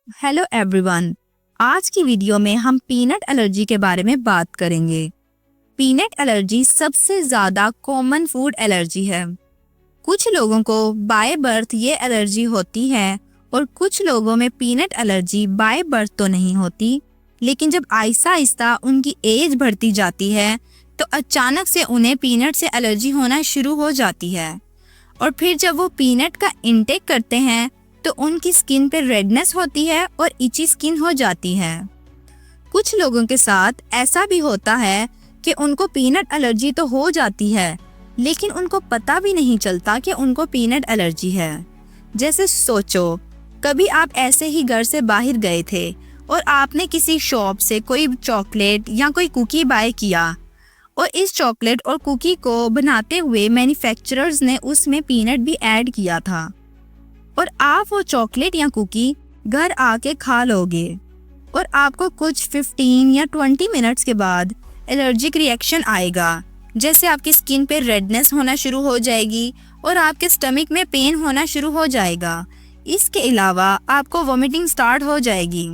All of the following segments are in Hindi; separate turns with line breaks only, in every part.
Hello everyone. आज की वीडियो में हम पीनट एलर्जी के बारे में बात करेंगे। पीनट एलर्जी सबसे ज़्यादा कॉमन फूड एलर्जी है। कुछ लोगों को बाय बर्थ ये एलर्जी होती है और कुछ लोगों में पीनट एलर्जी बाय बर्थ तो नहीं होती, लेकिन जब आहिस्ता आहिस्ता उनकी एज बढ़ती जाती है तो अचानक से उन्हें पीनट से एलर्जी होना शुरू हो जाती है। और फिर जब वो पीनट का इंटेक करते हैं तो उनकी स्किन पे रेडनेस होती है और इची स्किन हो जाती है। कुछ लोगों के साथ ऐसा भी होता है कि उनको पीनट एलर्जी तो हो जाती है, लेकिन उनको पता भी नहीं चलता कि उनको पीनट एलर्जी है। जैसे सोचो, कभी आप ऐसे ही घर से बाहर गए थे और आपने किसी शॉप से कोई चॉकलेट या कोई कुकी बाय किया और इस चॉकलेट और कुकी को बनाते हुए मैन्युफैक्चरर्स ने उसमें पीनट भी ऐड किया था और आप वो चॉकलेट या कुकी घर आके खा लोगे और आपको कुछ 15 या 20 मिनट्स के बाद एलर्जिक रिएक्शन आएगा। जैसे आपकी स्किन पे रेडनेस होना शुरू हो जाएगी और आपके स्टमक में पेन होना शुरू हो जाएगा। इसके अलावा आपको वॉमिटिंग स्टार्ट हो जाएगी।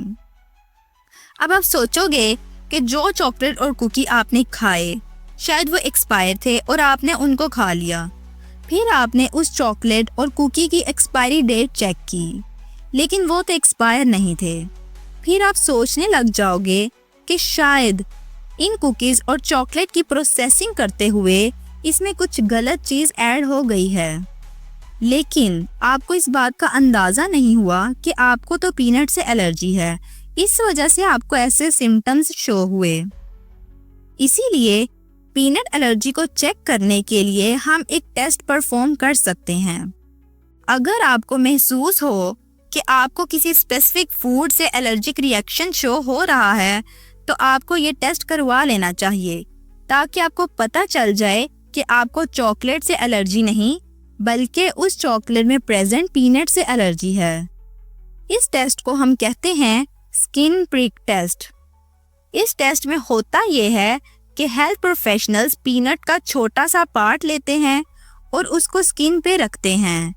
अब आप सोचोगे कि जो चॉकलेट और कुकी आपने खाए शायद वो एक्सपायर थे और आपने उनको खा लिया। फिर आपने उस चॉकलेट और कुकी की एक्सपायरी डेट चेक की, लेकिन वो तो एक्सपायर नहीं थे। फिर आप सोचने लग जाओगे कि शायद इन कुकीज़ और चॉकलेट की प्रोसेसिंग करते हुए इसमें कुछ गलत चीज़ ऐड हो गई है। लेकिन आपको इस बात का अंदाज़ा नहीं हुआ कि आपको तो पीनट से एलर्जी है, इस वजह से आपको ऐसे सिम्टम्स शो हुए। इसीलिए पीनट एलर्जी को चेक करने के लिए हम एक टेस्ट परफॉर्म कर सकते हैं। अगर आपको महसूस हो कि आपको किसी स्पेसिफिक फूड से एलर्जिक रिएक्शन शो हो रहा है तो आपको ये टेस्ट करवा लेना चाहिए, ताकि आपको पता चल जाए कि आपको चॉकलेट से एलर्जी नहीं बल्कि उस चॉकलेट में प्रेजेंट पीनट से एलर्जी है। इस टेस्ट को हम कहते हैं स्किन प्रिक टेस्ट। इस टेस्ट में होता यह है कि हेल्थ प्रोफेशनल्स पीनट का छोटा सा पार्ट लेते हैं और उसको स्किन पे रखते हैं।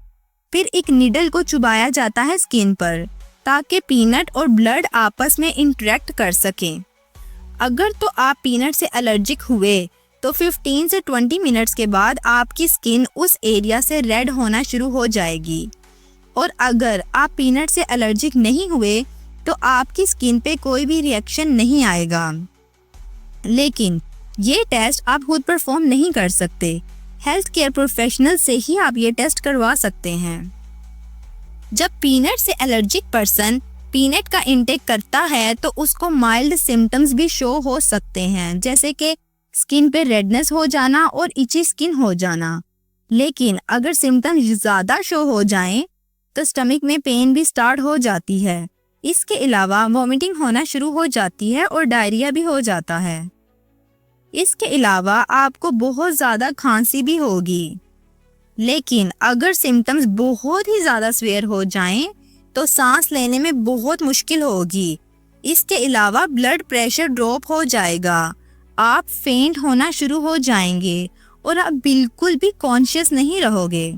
फिर एक नीडल को चुभाया जाता है स्किन पर, ताकि पीनट और ब्लड आपस में इंटरेक्ट कर सकें। अगर तो आप पीनट से एलर्जिक हुए तो 15 से 20 मिनट्स के बाद आपकी स्किन उस एरिया से रेड होना शुरू हो जाएगी। और अगर आप पीनट से एलर्जिक नहीं हुए तो आपकी स्किन पे कोई भी रिएक्शन नहीं आएगा। लेकिन ये टेस्ट आप खुद परफॉर्म नहीं कर सकते, हेल्थ केयर प्रोफेशनल से ही आप ये टेस्ट करवा सकते हैं। जब पीनट से एलर्जिक पर्सन पीनट का इंटेक करता है तो उसको माइल्ड सिम्टम्स भी शो हो सकते हैं, जैसे कि स्किन पे रेडनेस हो जाना और इची स्किन हो जाना। लेकिन अगर सिम्टम्स ज़्यादा शो हो जाएं तो स्टमक में पेन भी स्टार्ट हो जाती है। इसके अलावा वॉमिटिंग होना शुरू हो जाती है और डायरिया भी हो जाता है। इसके अलावा आपको बहुत ज़्यादा खांसी भी होगी। लेकिन अगर सिम्टम्स बहुत ही ज़्यादा सीवियर हो जाएं तो सांस लेने में बहुत मुश्किल होगी। इसके अलावा ब्लड प्रेशर ड्रॉप हो जाएगा, आप फेंट होना शुरू हो जाएंगे और आप बिल्कुल भी कॉन्शियस नहीं रहोगे।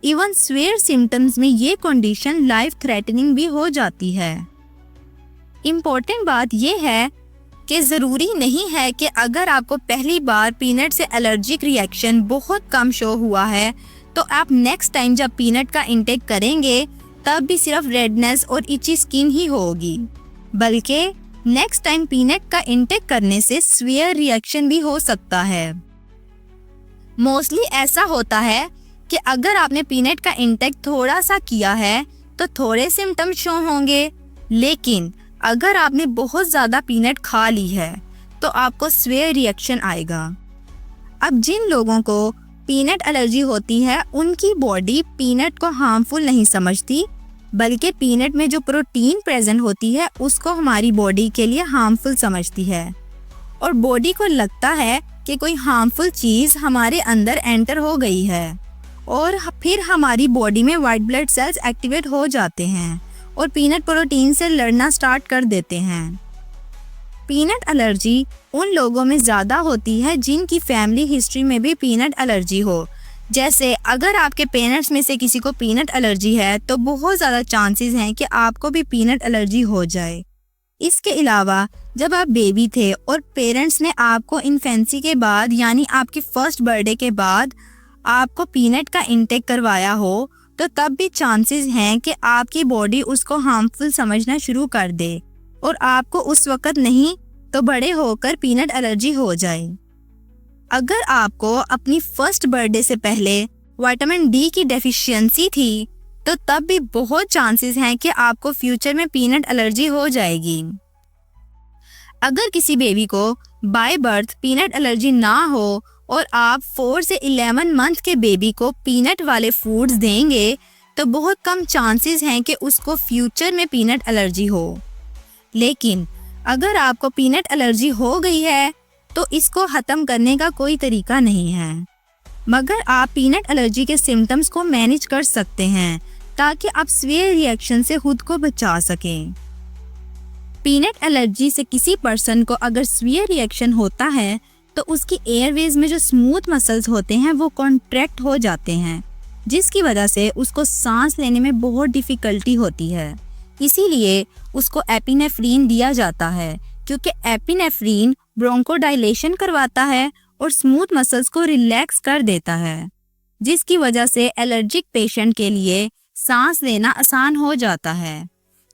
इवन सीवियर सिम्टम्स में ये कंडीशन लाइफ थ्रेटनिंग भी हो जाती है। इम्पोर्टेंट बात यह है कि ज़रूरी नहीं है कि अगर आपको पहली बार पीनट से एलर्जिक रिएक्शन बहुत कम शो हुआ है तो आप नेक्स्ट टाइम जब पीनट का इंटेक करेंगे तब भी सिर्फ रेडनेस और इची स्किन ही होगी, बल्कि नेक्स्ट टाइम पीनट का इंटेक करने से सीवियर रिएक्शन भी हो सकता है। मोस्टली ऐसा होता है कि अगर आपने पीनट का इंटेक थोड़ा सा किया है तो थोड़े सिम्टम्स शो होंगे, लेकिन अगर आपने बहुत ज़्यादा पीनट खा ली है तो आपको सीवियर रिएक्शन आएगा। अब जिन लोगों को पीनट एलर्जी होती है उनकी बॉडी पीनट को हार्मफुल नहीं समझती, बल्कि पीनट में जो प्रोटीन प्रेजेंट होती है उसको हमारी बॉडी के लिए हार्मफुल समझती है और बॉडी को लगता है कि कोई हार्मफुल चीज़ हमारे अंदर एंटर हो गई है और फिर हमारी बॉडी में वाइट ब्लड सेल्स एक्टिवेट हो जाते हैं और पीनट प्रोटीन से लड़ना स्टार्ट कर देते हैं। पीनट एलर्जी उन लोगों में ज़्यादा होती है जिनकी फैमिली हिस्ट्री में भी पीनट एलर्जी हो, जैसे अगर आपके पेरेंट्स में से किसी को पीनट एलर्जी है तो बहुत ज़्यादा चांसेस हैं कि आपको भी पीनट एलर्जी हो जाए। इसके अलावा जब आप बेबी थे और पेरेंट्स ने आपको इन्फेंसी के बाद यानी आपकी फर्स्ट बर्थडे के बाद आपको पीनट का इंटेक करवाया हो तो तब भी चांसेस हैं कि आपकी बॉडी उसको हार्मफुल समझना शुरू कर दे और आपको उस वक्त नहीं तो बड़े होकर पीनट एलर्जी हो जाए। अगर आपको अपनी फर्स्ट बर्थडे से पहले विटामिन डी की डेफिशिएंसी थी तो तब भी बहुत चांसेस हैं कि आपको फ्यूचर में पीनट एलर्जी हो जाएगी। अगर किसी बेबी को बाय बर्थ पीनट एलर्जी ना हो और आप 4 से 11 मंथ के बेबी को पीनट वाले फूड्स देंगे तो बहुत कम चांसेस हैं कि उसको फ्यूचर में पीनट एलर्जी हो। लेकिन अगर आपको पीनट एलर्जी हो गई है तो इसको ख़त्म करने का कोई तरीका नहीं है, मगर आप पीनट एलर्जी के सिम्टम्स को मैनेज कर सकते हैं ताकि आप सीवियर रिएक्शन से खुद को बचा सकें। पीनट एलर्जी से किसी पर्सन को अगर सीवियर रिएक्शन होता है तो उसकी एयरवेज में जो स्मूथ मसल्स होते हैं वो कॉन्ट्रैक्ट हो जाते हैं, जिसकी वजह से उसको सांस लेने में बहुत डिफ़िकल्टी होती है। इसीलिए उसको एपिनेफ्रीन दिया जाता है क्योंकि एपिनेफ्रीन ब्रोंकोडाइलेशन करवाता है और स्मूथ मसल्स को रिलैक्स कर देता है, जिसकी वजह से एलर्जिक पेशेंट के लिए सांस लेना आसान हो जाता है।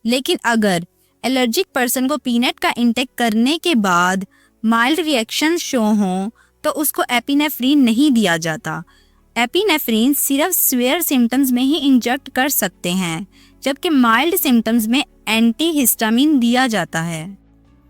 लेकिन अगर एलर्जिक पर्सन को पीनट का इंटेक करने के बाद माइल्ड रिएक्शन शो हों तो उसको एपिनेफ्रीन नहीं दिया जाता। एपिनेफ्रीन सिर्फ सीवियर सिम्टम्स में ही इंजेक्ट कर सकते हैं, जबकि माइल्ड सिम्टम्स में एंटीहिस्टामिन दिया जाता है,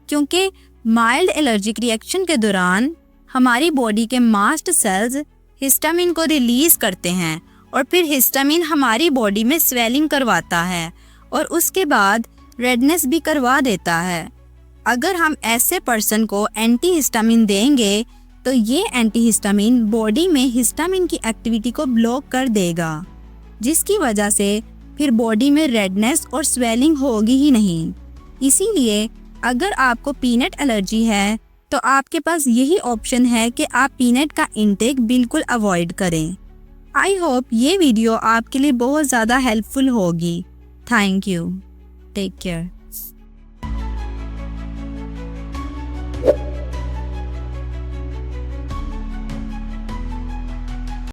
क्योंकि माइल्ड एलर्जिक रिएक्शन के दौरान हमारी बॉडी के मास्ट सेल्स हिस्टामिन को रिलीज करते हैं और फिर हिस्टामिन हमारी बॉडी में स्वेलिंग करवाता है और उसके बाद रेडनेस भी करवा देता है। अगर हम ऐसे पर्सन को एंटीहिस्टामिन देंगे तो ये एंटीहिस्टामिन बॉडी में हिस्टामिन की एक्टिविटी को ब्लॉक कर देगा, जिसकी वजह से फिर बॉडी में रेडनेस और स्वेलिंग होगी ही नहीं। इसीलिए अगर आपको पीनट एलर्जी है तो आपके पास यही ऑप्शन है कि आप पीनट का इंटेक बिल्कुल अवॉइड करें। आई होप ये वीडियो आपके लिए बहुत ज़्यादा हेल्पफुल होगी। Thank you. Take care.